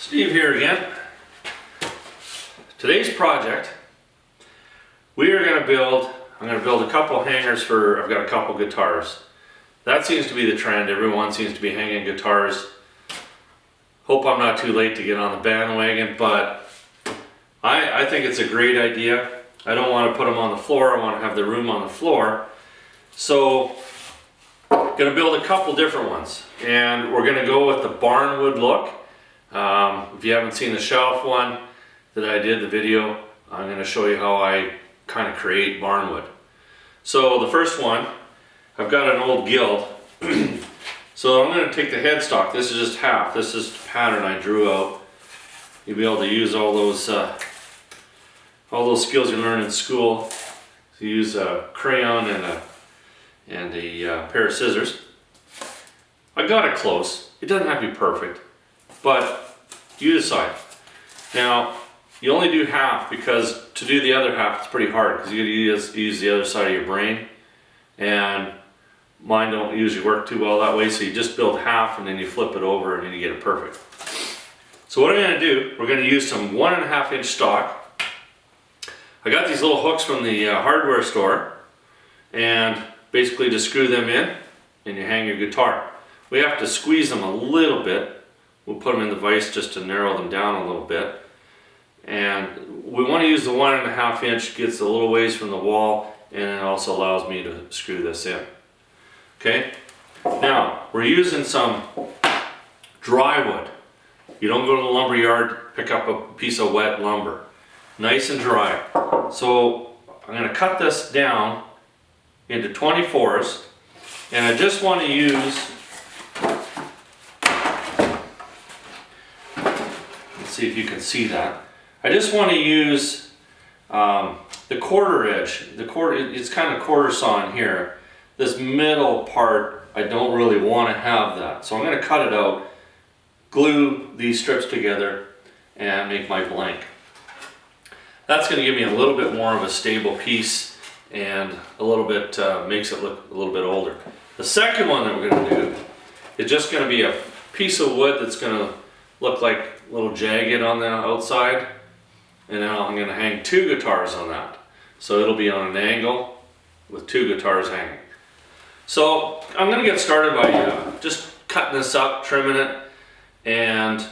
Steve here again. Today's project, I'm going to build a couple hangers for, I've got a couple guitars. That seems to be the trend. Everyone seems to be hanging guitars. Hope I'm not too late to get on the bandwagon, but I think it's a great idea. I don't want to put them on the floor. I want to have the room on the floor. So I'm going to build a couple different ones, and we're going to go with the barnwood look. If you haven't seen the shelf one that I did the video, I'm going to show you how I kind of create barnwood. So the first one, I've got an old guild. So I'm going to take the headstock. This is just half. This is the pattern I drew out. You'll be able to use all those skills you learn in school. So you use a crayon and a pair of scissors. I got it close. It doesn't have to be perfect, but you decide. Now, you only do half because to do the other half it's pretty hard because you gotta use the other side of your brain, and mine don't usually work too well that way, so you just build half and then you flip it over and then you get it perfect. So what I'm going to do, we're going to use some 1.5 inch stock. I got these little hooks from the hardware store, and basically just screw them in and you hang your guitar. We have to squeeze them a little bit. We'll put them in the vise just to narrow them down a little bit. And we want to use the 1.5 inch, gets a little ways from the wall, and it also allows me to screw this in. Okay, now we're using some dry wood. You don't go to the lumber yard, pick up a piece of wet lumber. Nice and dry. So I'm going to cut this down into 24s, and I just want to use, let's see if you can see that. I just want to use the quarter edge. It's kind of quarter saw in here. This middle part, I don't really want to have that. So I'm going to cut it out, glue these strips together, and make my blank. That's going to give me a little bit more of a stable piece, and a little bit makes it look a little bit older. The second one that we're going to do is just going to be a piece of wood that's going to look like a little jagged on the outside, and now I'm going to hang 2 guitars on that. So it'll be on an angle with 2 guitars hanging. So I'm going to get started by just cutting this up, trimming it, and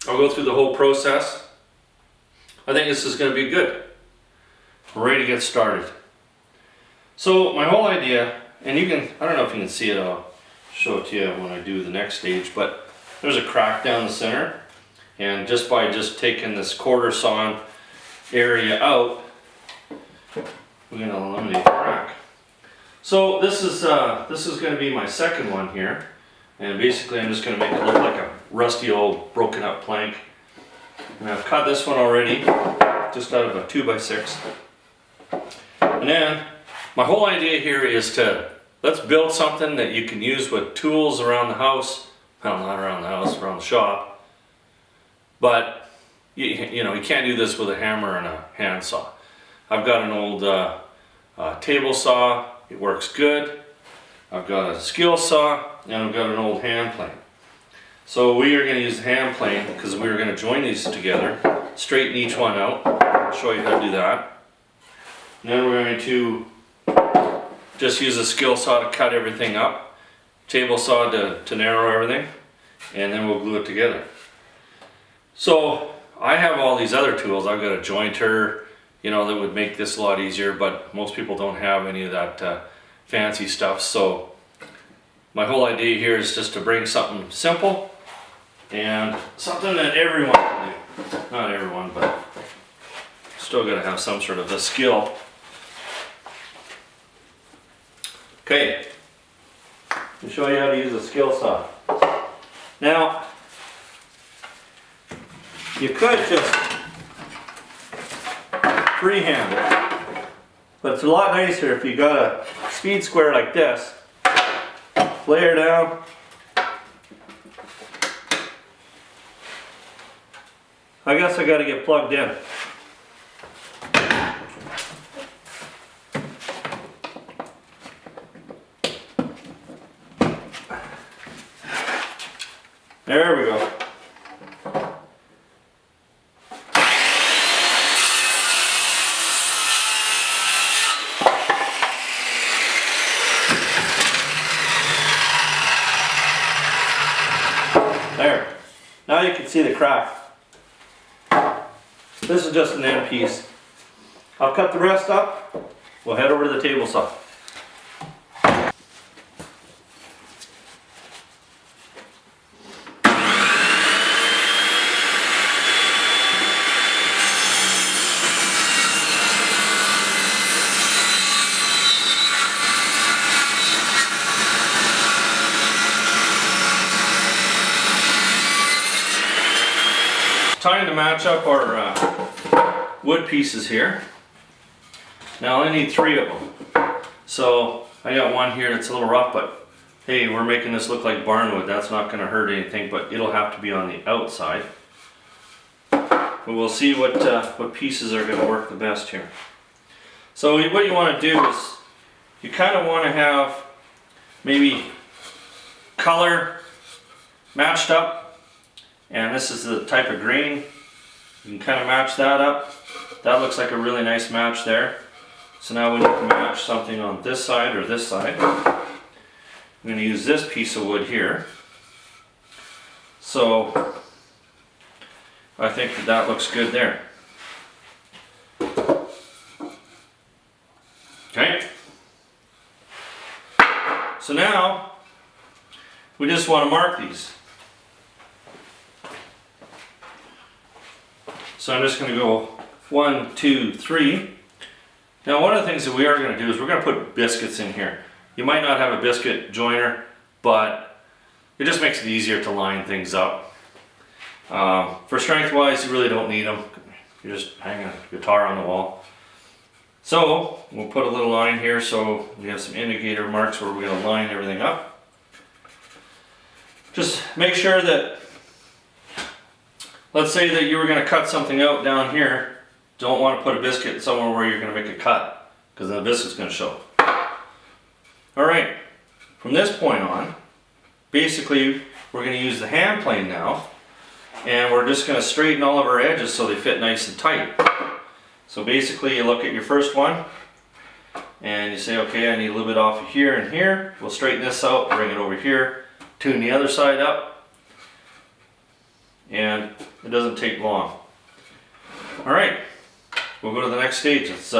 I'll go through the whole process. I think this is going to be good. We're ready to get started. So my whole idea, and you can, I don't know if you can see it, I'll show it to you when I do the next stage, but there's a crack down the center, and just by taking this quarter sawn area out, we're going to eliminate the crack. So this is going to be my second one here, and basically I'm just going to make it look like a rusty old broken up plank. And I've cut this one already, just out of a 2x6. And then my whole idea here is let's build something that you can use with tools around the house. Well, not around the house, around the shop. But you know, you can't do this with a hammer and a handsaw. I've got an old table saw. It works good. I've got a skill saw, and I've got an old hand plane. So we are going to use the hand plane because we are going to join these together, straighten each one out. I'll show you how to do that. And then we're going to just use a skill saw to cut everything up, table saw to narrow everything, and then we'll glue it together. So I have all these other tools. I've got a jointer, you know, that would make this a lot easier, but most people don't have any of that fancy stuff. So my whole idea here is just to bring something simple and something that everyone can do. Not everyone, but still got to have some sort of a skill. Okay, I'll show you how to use a skill saw. Now, you could just freehand it, but it's a lot nicer if you got a speed square like this. Lay her down. I guess I got to get plugged in. There we go. Now you can see the crack. This is just an end piece. I'll cut the rest up. We'll head over to the table saw. Time to match up our wood pieces here. Now I need 3 of them. So I got one here that's a little rough, but hey, we're making this look like barnwood. That's not going to hurt anything, but it'll have to be on the outside. But we'll see what pieces are going to work the best here. So what you want to do is you kind of want to have maybe color matched up. And this is the type of green. You can kind of match that up. That looks like a really nice match there. So now we need to match something on this side or this side. I'm going to use this piece of wood here. So I think that looks good there. Okay. So now we just want to mark these. So I'm just going to go 1, 2, 3. Now one of the things that we are going to do is we're going to put biscuits in here. You might not have a biscuit joiner, but it just makes it easier to line things up. For strength wise, you really don't need them. You're just hanging a guitar on the wall. So we'll put a little line here so we have some indicator marks where we're going to line everything up. Just make sure that, let's say that you were going to cut something out down here. Don't want to put a biscuit somewhere where you're going to make a cut, because then the biscuit's going to show. Alright, from this point on, basically we're going to use the hand plane now, and we're just going to straighten all of our edges so they fit nice and tight. So basically you look at your first one, and you say, okay, I need a little bit off of here and here. We'll straighten this out, bring it over here, tune the other side up, and it doesn't take long. Alright, we'll go to the next stage. Let's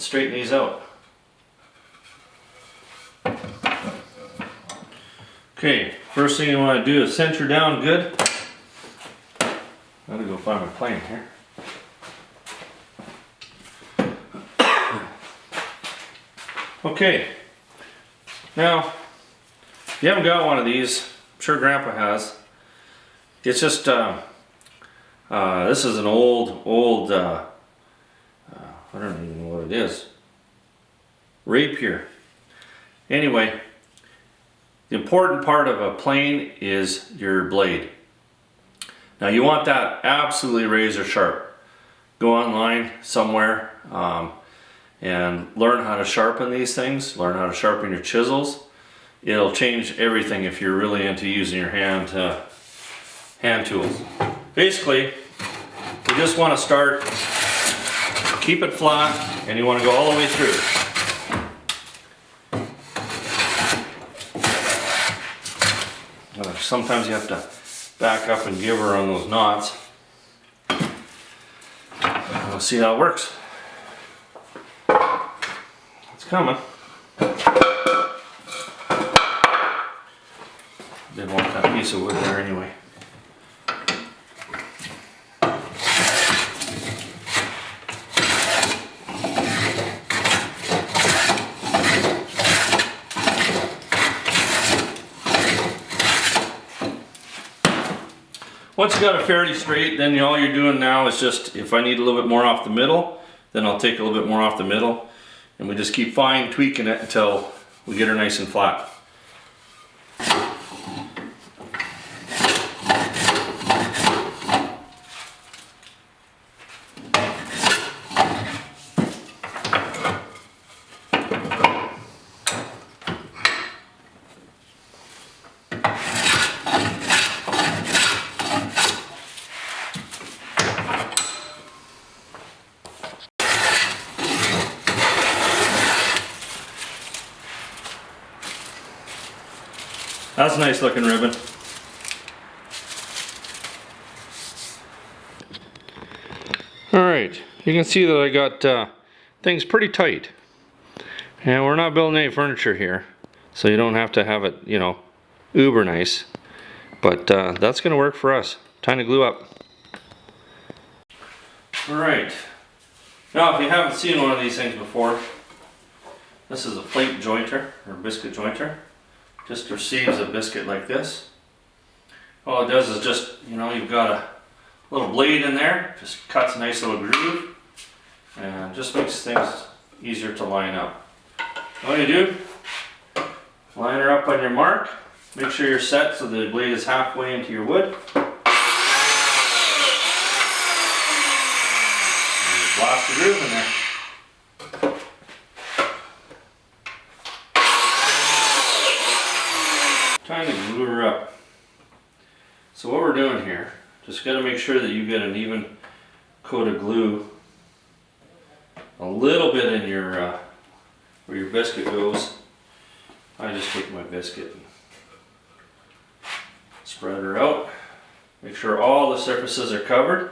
straighten these out. Okay, first thing you want to do is center down good. I gotta go find my plane here. Okay, now if you haven't got one of these, I'm sure Grandpa has. It's just this is an old I don't even know what it is. Rapier. Anyway, the important part of a plane is your blade. Now you want that absolutely razor sharp. Go online somewhere and learn how to sharpen these things. Learn how to sharpen your chisels. It'll change everything if you're really into using your hand tools. Basically, you just want to start, keep it flat, and you want to go all the way through. Sometimes you have to back up and give her on those knots. We'll see how it works. It's coming. Didn't want that piece of wood there anyway. Once you got it fairly straight, then all you're doing now is just, if I need a little bit more off the middle, then I'll take a little bit more off the middle, and we just keep fine tweaking it until we get her nice and flat. That's a nice looking ribbon. you can see that I got things pretty tight. And we're not building any furniture here, so you don't have to have it, you know, uber nice. But that's going to work for us. Time to glue up. Alright. Now if you haven't seen one of these things before, this is a plate jointer, or biscuit jointer. Just receives a biscuit like this. All it does is just, you know, you've got a little blade in there, just cuts a nice little groove, and just makes things easier to line up. All you do, line her up on your mark, make sure you're set so the blade is halfway into your wood. And blast the groove in there. Time to glue her up. So what we're doing here, just got to make sure that you get an even coat of glue a little bit in your where your biscuit goes. I just take my biscuit and spread her out. Make sure all the surfaces are covered.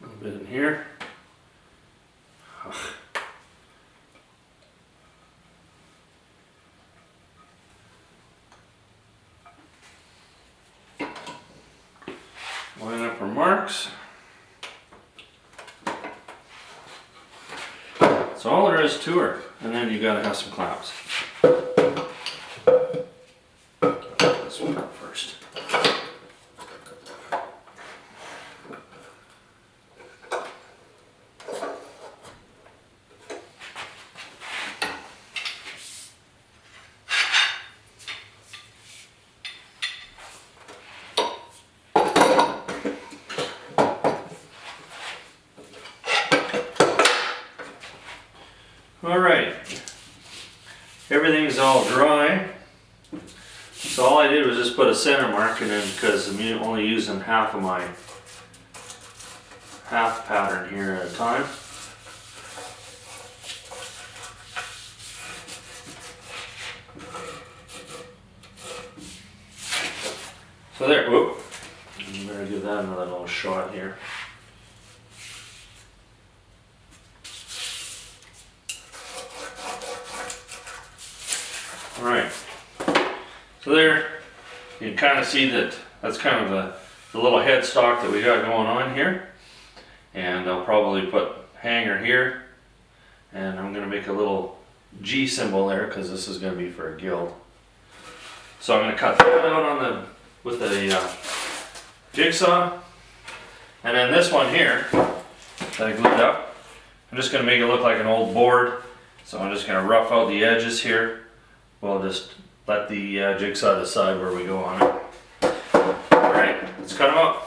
A little bit in here. Line up our marks. That's all there is to her. And then you gotta have some clamps. This one up first. Alright, everything's all dry, so all I did was just put a center mark in it because I'm only using half of my half pattern here at a time. So there, whoop, I'm going to give that another little shot here. Alright, so there you can kind of see that that's kind of the little headstock that we got going on here. And I'll probably put hanger here, and I'm going to make a little G symbol there because this is going to be for a guild. So I'm going to cut that out on with a jigsaw, and then this one here that I glued up, I'm just going to make it look like an old board. So I'm just going to rough out the edges here. We'll just let the jigsaw decide where we go on it. Alright, let's cut them up.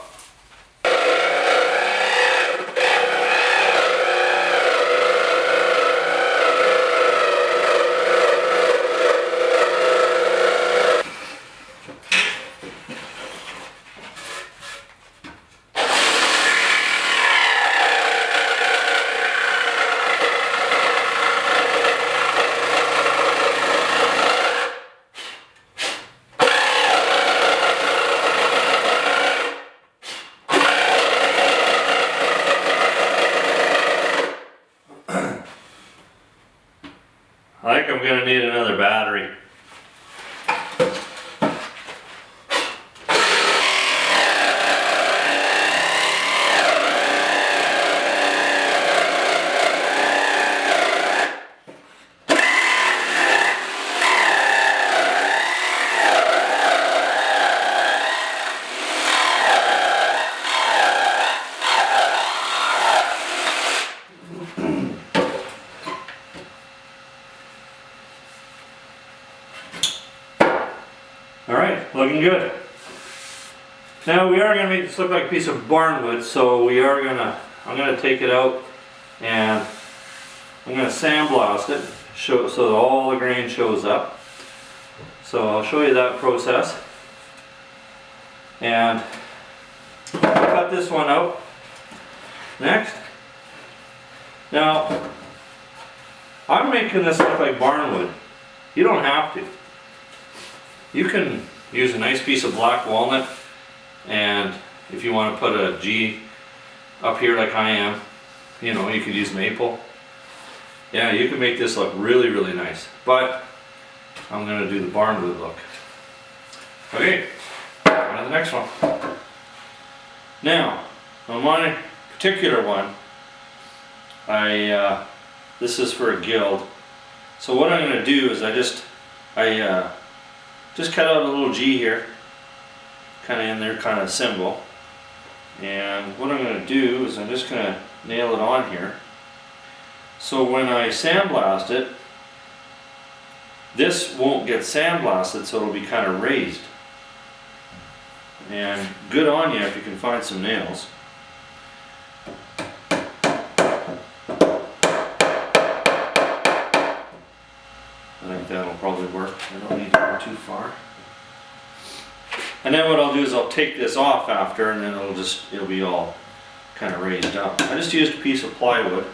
I think I'm going to need another battery. Alright, looking good. Now we are going to make this look like a piece of barnwood, so I'm going to take it out and I'm going to sandblast it so that all the grain shows up. So I'll show you that process. And cut this one out. Next. Now, I'm making this look like barnwood. You don't have to. You can use a nice piece of black walnut, and if you want to put a G up here like I am, you know, you could use maple. Yeah, you can make this look really, really nice. But I'm going to do the barnwood look. Okay, on to the next one. Now, on my particular one, this is for a guild. So what I'm going to do is I just cut out a little G here, kind of in there, kind of symbol. And what I'm going to do is I'm just going to nail it on here. So when I sandblast it, this won't get sandblasted, so it'll be kind of raised. And good on you if you can find some nails. I think that'll probably work. I don't need to go too far. And then what I'll do is I'll take this off after, and then it'll be all kind of raised up. I just used a piece of plywood,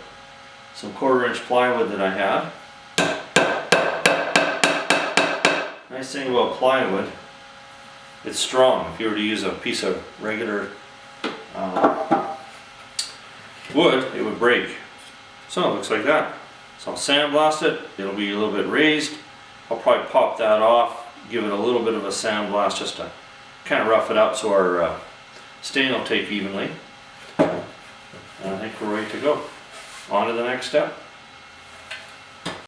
some 1/4 inch plywood that I had. Nice thing about plywood, it's strong. If you were to use a piece of regular wood, it would break. So it looks like that. So I'll sandblast it. It'll be a little bit raised. I'll probably pop that off, give it a little bit of a sandblast just to kind of rough it out so our stain will take evenly. And I think we're ready to go. On to the next step.